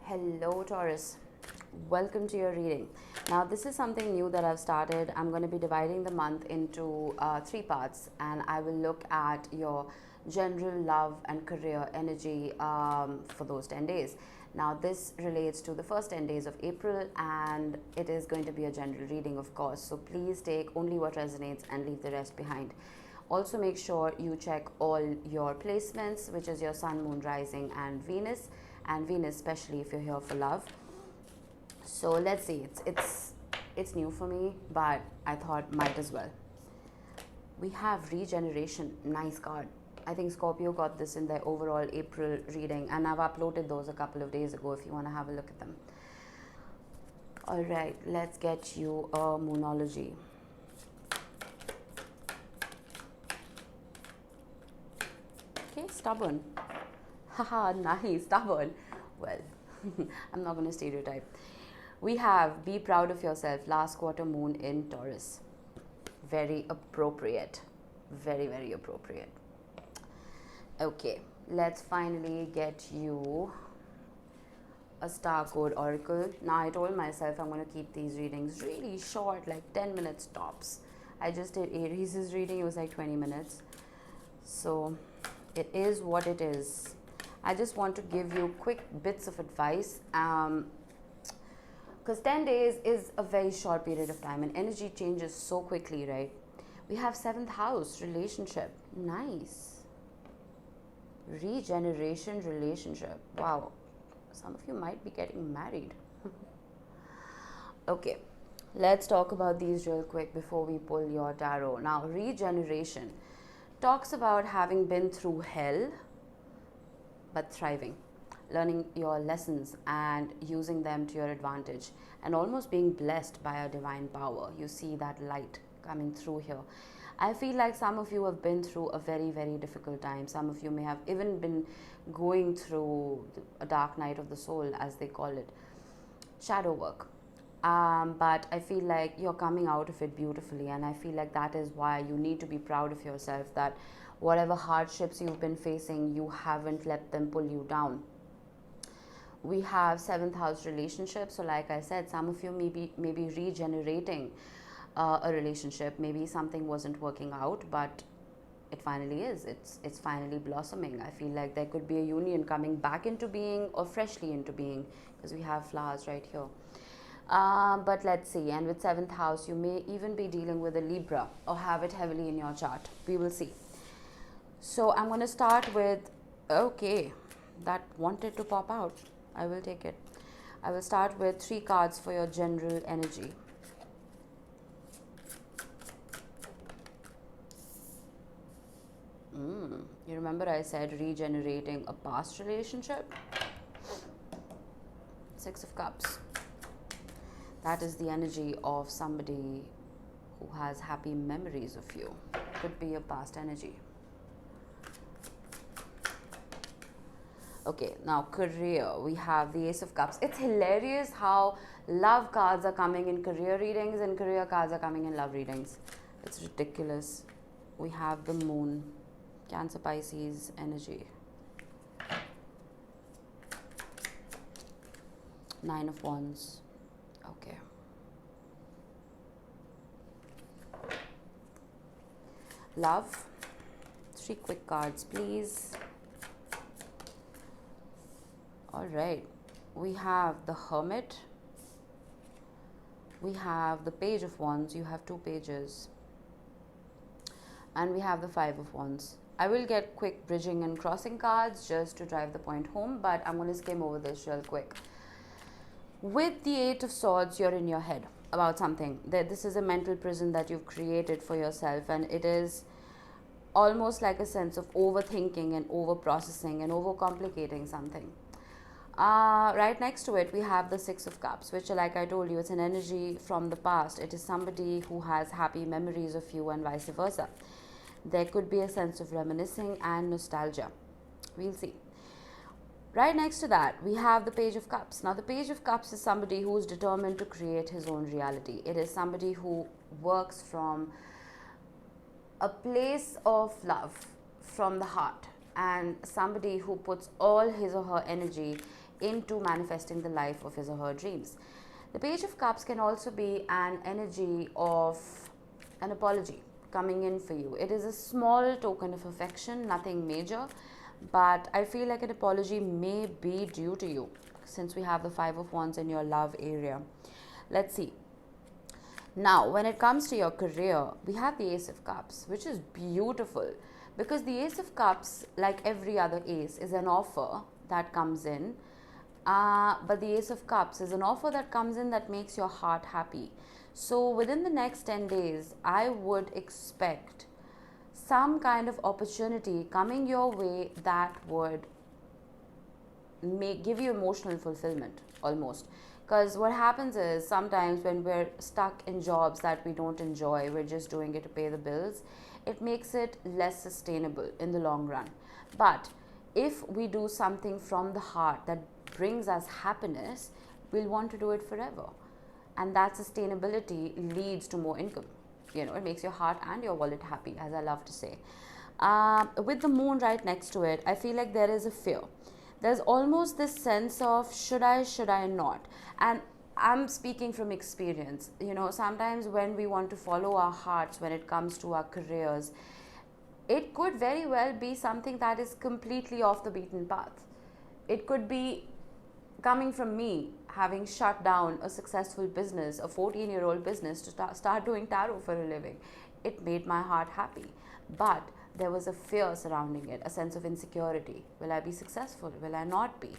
Hello Taurus, welcome to your reading. Now this is something new that I've started. I'm going to be dividing the month into 3 parts, and I will look at your general love and career energy for those 10 days. Now this relates to the first 10 days of April, and it is going to be a general reading, of course, so please take only what resonates and leave the rest behind. Also make sure you check all your placements, which is your sun, moon, rising and Venus especially if you're here for love. So let's see, it's new for me, but I thought might as well. We have regeneration, nice card. I think Scorpio got this in their overall April reading, and I've uploaded those a couple of days ago if you want to have a look at them. All right, let's get you a moonology. Okay, stubborn. Haha, nice, stubborn. Well, I'm not going to stereotype. We have be proud of yourself, last quarter moon in Taurus. Very appropriate. Very, very appropriate. Okay, let's finally get you a star code oracle. Now, I told myself I'm going to keep these readings really short, like 10 minutes tops. I just did Aries' reading, it was like 20 minutes. So, it is what it is. I just want to give you quick bits of advice, because 10 days is a very short period of time and energy changes so quickly, right? We have 7th house, relationship. Nice. Regeneration, relationship. Wow. Some of you might be getting married. Okay. Let's talk about these real quick before we pull your tarot. Now, regeneration talks about having been through hell but thriving, learning your lessons and using them to your advantage, and almost being blessed by a divine power. You see that light coming through here. I feel like some of you have been through a very, very difficult time. Some of you may have even been going through a dark night of the soul, as they call it, shadow work. But I feel like you're coming out of it beautifully, and I feel like that is why you need to be proud of yourself, that whatever hardships you've been facing, you haven't let them pull you down. We have 7th house relationships. So like I said, some of you may be regenerating a relationship. Maybe something wasn't working out, but it finally is. It's finally blossoming. I feel like there could be a union coming back into being or freshly into being, because we have flowers right here. But let's see. And with 7th house, you may even be dealing with a Libra or have it heavily in your chart. We will see. So I'm going to start with, okay, that wanted to pop out. I will take it. I will start with 3 cards for your general energy. You remember I said regenerating a past relationship? 6 of Cups. That is the energy of somebody who has happy memories of you. Could be a past energy. Okay, now career. We have the Ace of Cups. It's hilarious how love cards are coming in career readings and career cards are coming in love readings. It's ridiculous. We have the moon, Cancer, Pisces energy. 9 of Wands. Okay. Love. 3 quick cards, please. All right. We have the Hermit. We have the Page of Wands. You have 2 pages. And we have the 5 of Wands. I will get quick bridging and crossing cards just to drive the point home, but I'm going to skim over this real quick. With the 8 of Swords, you're in your head about something. This is a mental prison that you've created for yourself, and it is almost like a sense of overthinking and over-processing and over-complicating something. Right next to it, we have the 6 of Cups, which, like I told you, it's an energy from the past. It is somebody who has happy memories of you and vice versa. There could be a sense of reminiscing and nostalgia. We'll see. Right next to that, we have the Page of Cups. Now, the Page of Cups is somebody who is determined to create his own reality. It is somebody who works from a place of love, from the heart, and somebody who puts all his or her energy into manifesting the life of his or her dreams. The Page of Cups can also be an energy of an apology coming in for you. It is a small token of affection, nothing major, but I feel like an apology may be due to you since we have the Five of Wands in your love area. Let's see. Now, when it comes to your career, we have the Ace of Cups, which is beautiful because the Ace of Cups, like every other ace, is an offer that comes in. But the Ace of Cups is an offer that comes in that makes your heart happy. So within the next 10 days, I would expect some kind of opportunity coming your way that would give you emotional fulfillment almost. Because what happens is sometimes when we're stuck in jobs that we don't enjoy, we're just doing it to pay the bills, it makes it less sustainable in the long run. But if we do something from the heart that brings us happiness, we'll want to do it forever. And that sustainability leads to more income. You know, it makes your heart and your wallet happy, as I love to say. With the moon right next to it, I feel like there is a fear. There's almost this sense of should I not? And I'm speaking from experience. You know, sometimes when we want to follow our hearts when it comes to our careers, it could very well be something that is completely off the beaten path. It could be coming from me having shut down a successful business, a 14-year-old business, to start doing tarot for a living. It made my heart happy. But there was a fear surrounding it, a sense of insecurity. Will I be successful? Will I not be?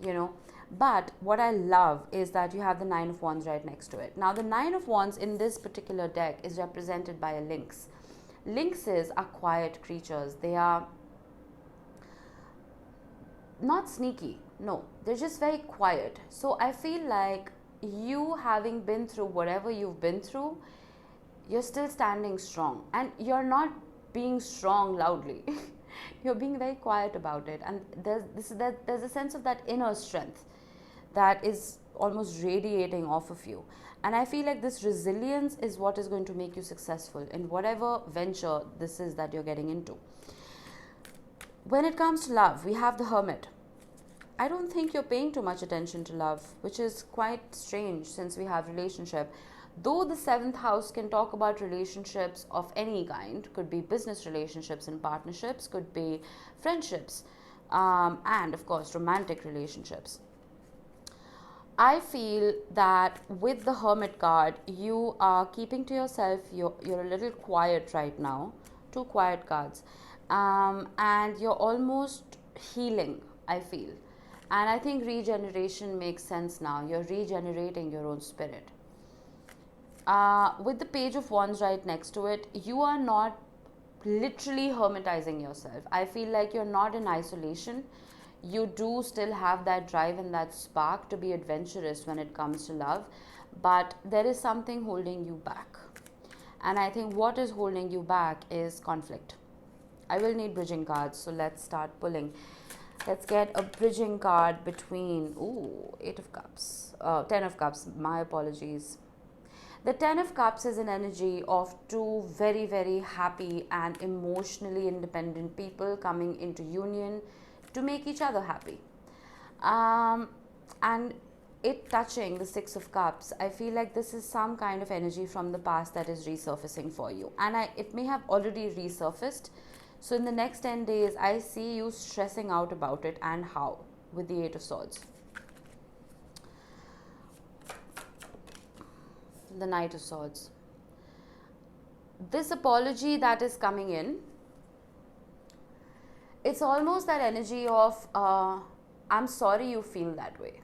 You know, but what I love is that you have the Nine of Wands right next to it. Now, the Nine of Wands in this particular deck is represented by a lynx. Lynxes are quiet creatures. They are not sneaky. No, they're just very quiet. So I feel like you, having been through whatever you've been through, you're still standing strong. And you're not being strong loudly. You're being very quiet about it. And there's a sense of that inner strength that is almost radiating off of you. And I feel like this resilience is what is going to make you successful in whatever venture this is that you're getting into. When it comes to love, we have the Hermit. I don't think you're paying too much attention to love, which is quite strange since we have relationship. Though the 7th house can talk about relationships of any kind, could be business relationships and partnerships, could be friendships, and of course romantic relationships. I feel that with the Hermit card, you are keeping to yourself. You're a little quiet right now. 2 quiet cards. And you're almost healing, I feel. And I think regeneration makes sense now. You're regenerating your own spirit. With the Page of Wands right next to it, you are not literally hermitizing yourself. I feel like you're not in isolation. You do still have that drive and that spark to be adventurous when it comes to love. But there is something holding you back. And I think what is holding you back is conflict. I will need bridging cards, so let's start pulling. Let's get a bridging card between, 8 of Cups, 10 of Cups, my apologies. The 10 of Cups is an energy of 2 very, very happy and emotionally independent people coming into union to make each other happy. And it touching the 6 of Cups, I feel like this is some kind of energy from the past that is resurfacing for you. And it may have already resurfaced. So in the next 10 days, I see you stressing out about it, and how, with the 8 of Swords. The Knight of Swords. This apology that is coming in, it's almost that energy of, I'm sorry you feel that way.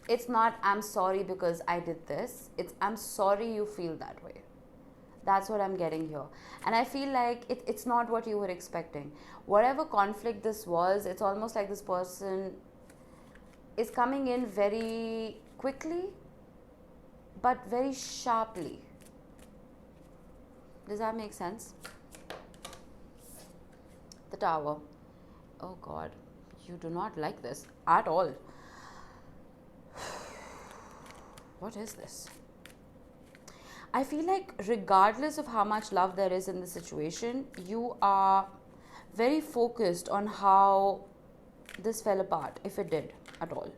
It's not, I'm sorry because I did this. It's, I'm sorry you feel that way. That's what I'm getting here. And I feel like it's not what you were expecting. Whatever conflict this was, it's almost like this person is coming in very quickly, but very sharply. Does that make sense? The Tower. Oh God, you do not like this at all. What is this? I feel like regardless of how much love there is in the situation, you are very focused on how this fell apart, if it did at all.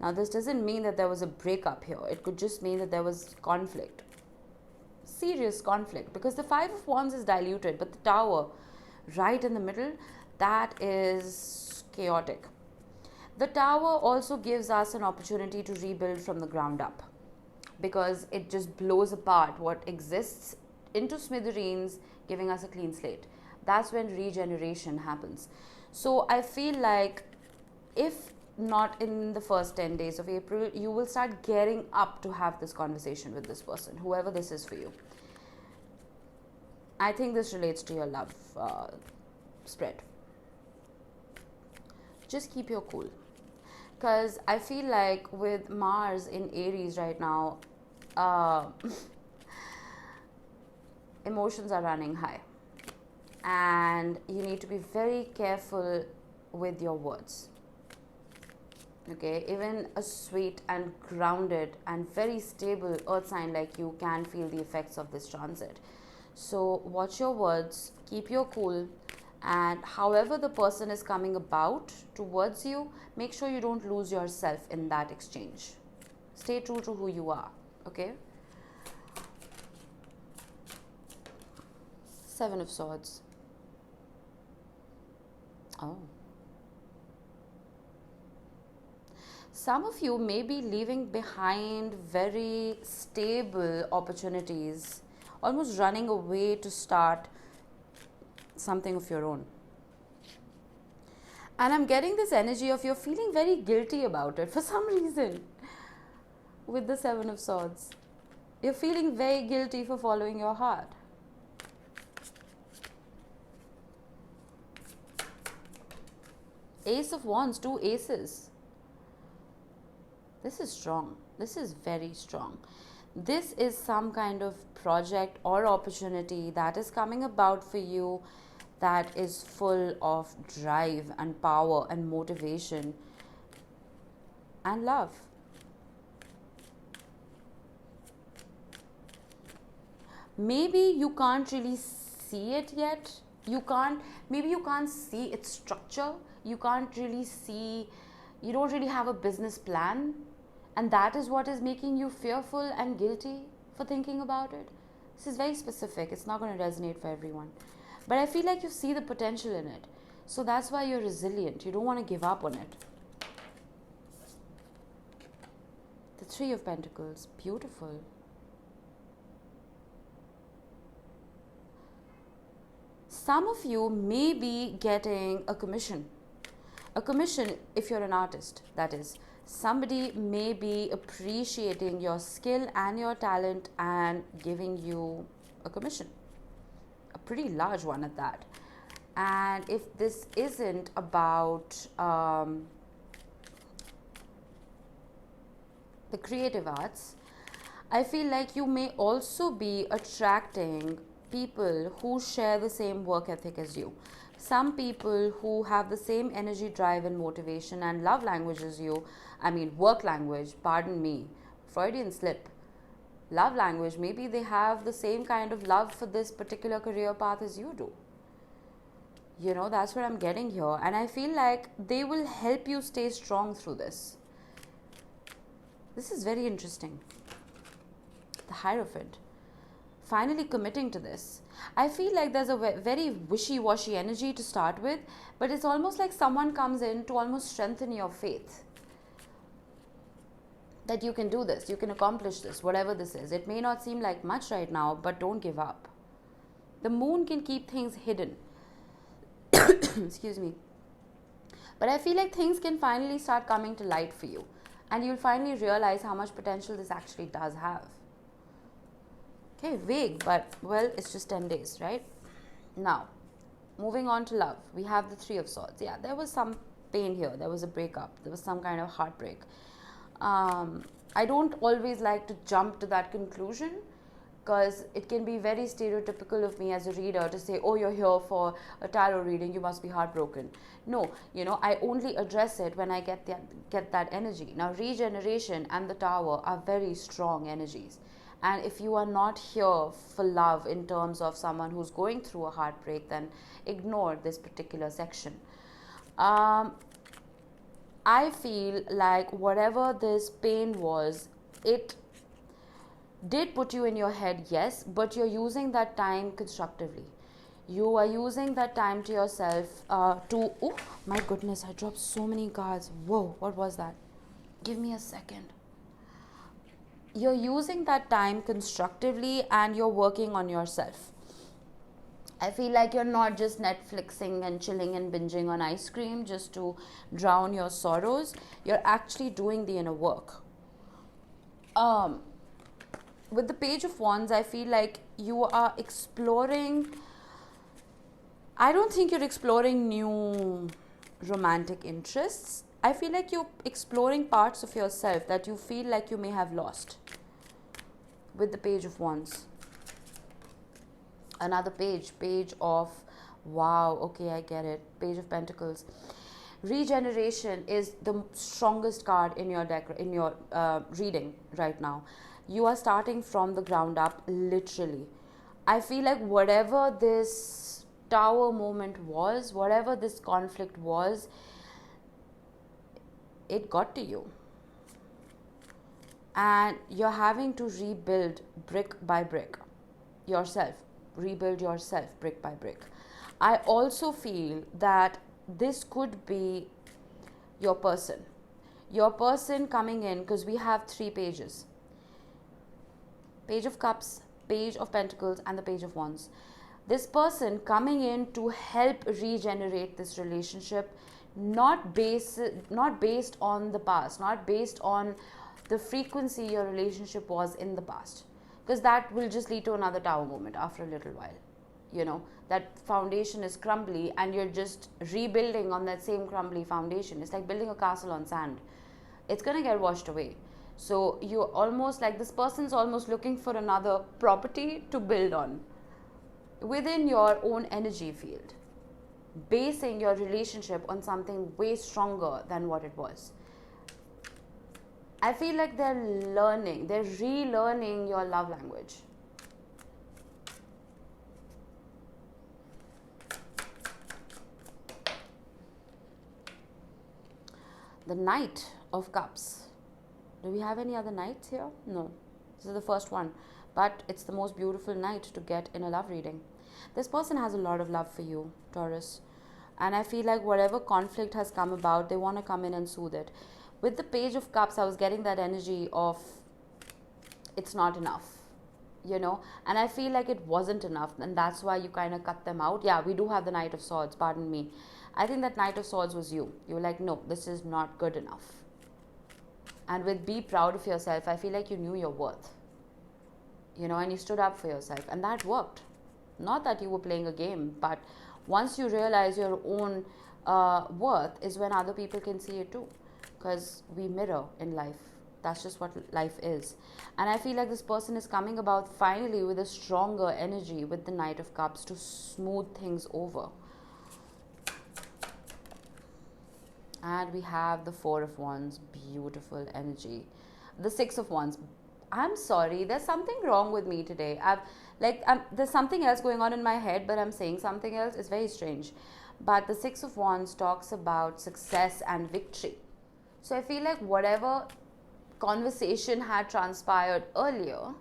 Now, this doesn't mean that there was a breakup here. It could just mean that there was conflict, serious conflict, because the Five of Wands is diluted, but the Tower right in the middle, that is chaotic. The Tower also gives us an opportunity to rebuild from the ground up, because it just blows apart what exists into smithereens, giving us a clean slate. That's when regeneration happens. So I feel like, if not in the first 10 days of April, you will start getting up to have this conversation with this person, whoever this is for you. I think this relates to your love spread. Just keep your cool, because I feel like with Mars in Aries right now, emotions are running high, and you need to be very careful with your words. Okay, even a sweet and grounded and very stable earth sign like you can feel the effects of this transit. So watch your words, keep your cool, and however the person is coming about towards you, make sure you don't lose yourself in that exchange. Stay true to who you are. Okay. Seven of Swords. Oh. Some of you may be leaving behind very stable opportunities, almost running away to start something of your own. And I'm getting this energy of you're feeling very guilty about it for some reason. With the Seven of Swords, you're feeling very guilty for following your heart. Ace of Wands, two aces. This is strong. This is very strong. This is some kind of project or opportunity that is coming about for you, that is full of drive and power and motivation and love. Maybe you can't really see it yet. Maybe you can't see its structure. You can't really see, you don't really have a business plan. And that is what is making you fearful and guilty for thinking about it. This is very specific. It's not going to resonate for everyone. But I feel like you see the potential in it. So that's why you're resilient. You don't want to give up on it. The Three of Pentacles. Beautiful. Some of you may be getting a commission. A commission if you're an artist, that is. Somebody may be appreciating your skill and your talent and giving you a commission. A pretty large one at that. And if this isn't about the creative arts, I feel like you may also be attracting people who share the same work ethic as you. Some people who have the same energy, drive and motivation and love language as you. I mean, work language, pardon me, Freudian slip. Love language, maybe they have the same kind of love for this particular career path as you do. You know, that's what I'm getting here. And I feel like they will help you stay strong through this. This is very interesting. The Hierophant. Finally committing to this. I feel like there's a very wishy-washy energy to start with, but it's almost like someone comes in to almost strengthen your faith. That you can do this, you can accomplish this, whatever this is. It may not seem like much right now, but don't give up. The moon can keep things hidden. Excuse me. But I feel like things can finally start coming to light for you. And you'll finally realize how much potential this actually does have. Okay, vague, but well, it's just 10 days, right? Now, moving on to love. We have the Three of Swords. Yeah, there was some pain here. There was a breakup. There was some kind of heartbreak. I don't always like to jump to that conclusion, because it can be very stereotypical of me as a reader to say, oh, you're here for a tarot reading, you must be heartbroken. No, you know, I only address it when I get that energy. Now, regeneration and the Tower are very strong energies. And if you are not here for love in terms of someone who's going through a heartbreak, then ignore this particular section. I feel like whatever this pain was, it did put you in your head, yes, but you're using that time constructively. You are using that time to yourself oh my goodness, I dropped so many cards. Whoa, what was that? Give me a second. You're using that time constructively and you're working on yourself. I feel like you're not just Netflixing and chilling and binging on ice cream just to drown your sorrows. You're actually doing the inner work. With the Page of Wands, I feel like you are exploring. I don't think you're exploring new romantic interests. I feel like you're exploring parts of yourself that you feel like you may have lost. With the Page of Wands. Another page of, wow, okay, I get it. Page of Pentacles. Regeneration is the strongest card in your deck, in your reading right now. You are starting from the ground up, literally. I feel like whatever this Tower moment was, whatever this conflict was, it got to you. And you're having to rebuild brick by brick yourself. Rebuild yourself brick by brick. I also feel that this could be your person. Your person coming in, because we have 3 pages. Page of Cups, Page of Pentacles, and the Page of Wands. This person coming in to help regenerate this relationship, not based on the past, not based on the frequency your relationship was in the past. Because that will just lead to another Tower moment after a little while. You know, that foundation is crumbly and you're just rebuilding on that same crumbly foundation. It's like building a castle on sand. It's going to get washed away. So you're almost like, this person's almost looking for another property to build on within your own energy field, basing your relationship on something way stronger than what it was. I feel like they're relearning your love language. The Knight of Cups. Do we have any other knights here? No. This is the first one. But it's the most beautiful knight to get in a love reading. This person has a lot of love for you, Taurus. And I feel like whatever conflict has come about, they want to come in and soothe it. With the Page of Cups, I was getting that energy of it's not enough, you know. And I feel like it wasn't enough. And that's why you kind of cut them out. Yeah, we do have the Knight of Swords, pardon me. I think that Knight of Swords was you. You were like, no, this is not good enough. And with be proud of yourself, I feel like you knew your worth. You know, and you stood up for yourself. And that worked. Not that you were playing a game, but once you realize your own worth is when other people can see it too. Because we mirror in life. That's just what life is. And I feel like this person is coming about finally with a stronger energy with the Knight of Cups to smooth things over. And we have the Four of Wands, beautiful energy. The Six of Wands. I'm sorry, there's something wrong with me today. There's something else going on in my head, but I'm saying something else. It's very strange. But the Six of Wands talks about success and victory. So I feel like whatever conversation had transpired earlier,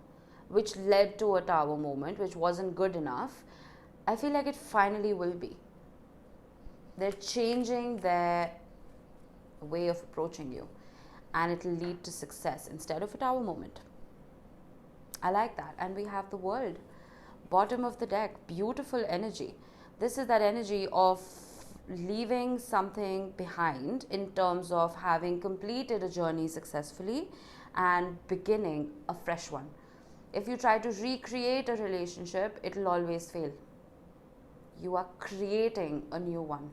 which led to a Tower moment, which wasn't good enough, I feel like it finally will be. They're changing their way of approaching you, and it will lead to success instead of a Tower moment. I like that. And we have the World, bottom of the deck, beautiful energy. This is that energy of leaving something behind in terms of having completed a journey successfully and beginning a fresh one. If you try to recreate a relationship, it will always fail. You are creating a new one.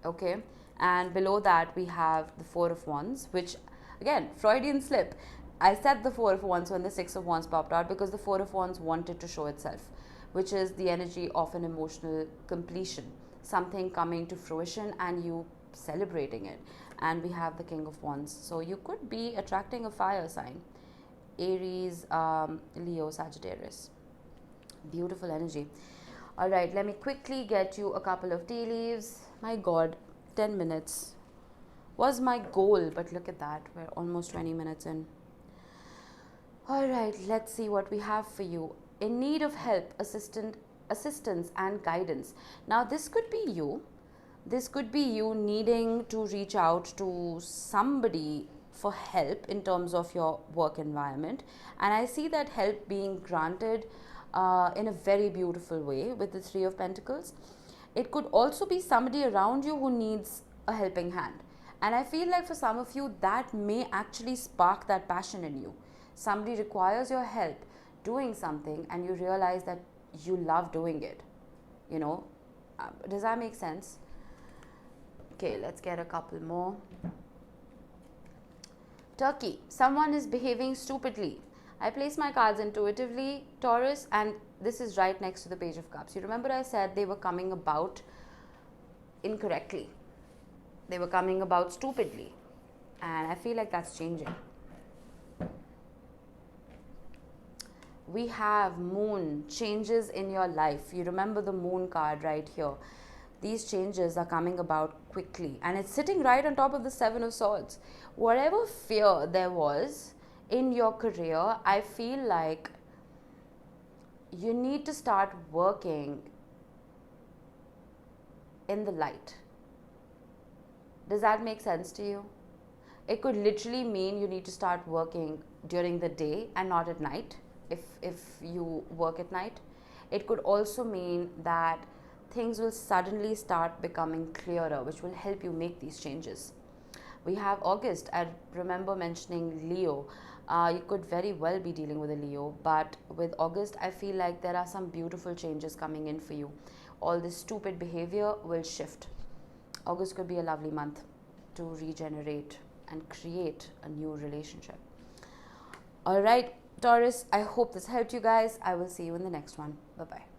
Okay? And below that, we have the Four of Wands, which, again, Freudian slip. I said the Four of Wands when the Six of Wands popped out because the Four of Wands wanted to show itself, which is the energy of an emotional completion, something coming to fruition and you celebrating it. And we have the King of Wands. So you could be attracting a fire sign. Aries, Leo, Sagittarius. Beautiful energy. All right, let me quickly get you a couple of tea leaves. My God, 10 minutes. was my goal. But look at that, we're almost 20 minutes in. All right, let's see what we have for you. In need of help, assistance and guidance. Now this could be you. This could be you needing to reach out to somebody for help in terms of your work environment, and I see that help being granted in a very beautiful way with the Three of Pentacles. It could also be somebody around you who needs a helping hand, and I feel like for some of you that may actually spark that passion in you. Somebody requires your help doing something and you realize that you love doing it, you know. Does that make sense? Okay, let's get a couple more. Turkey, someone is behaving stupidly. I place my cards intuitively, Taurus, and this is right next to the Page of Cups. You remember I said they were coming about incorrectly. They were coming about stupidly, and I feel like that's changing. We have Moon, changes in your life. You remember the Moon card right here. These changes are coming about quickly, and it's sitting right on top of the Seven of Swords. Whatever fear there was in your career, I feel like you need to start working in the light. Does that make sense to you? It could literally mean you need to start working during the day and not at night. If you work at night, it could also mean that things will suddenly start becoming clearer, which will help you make these changes. We have August. I remember mentioning Leo. You could very well be dealing with a Leo, but with August, I feel like there are some beautiful changes coming in for you. All this stupid behavior will shift. August could be a lovely month to regenerate and create a new relationship. All right, Taurus, I hope this helped you guys. I will see you in the next one. Bye-bye.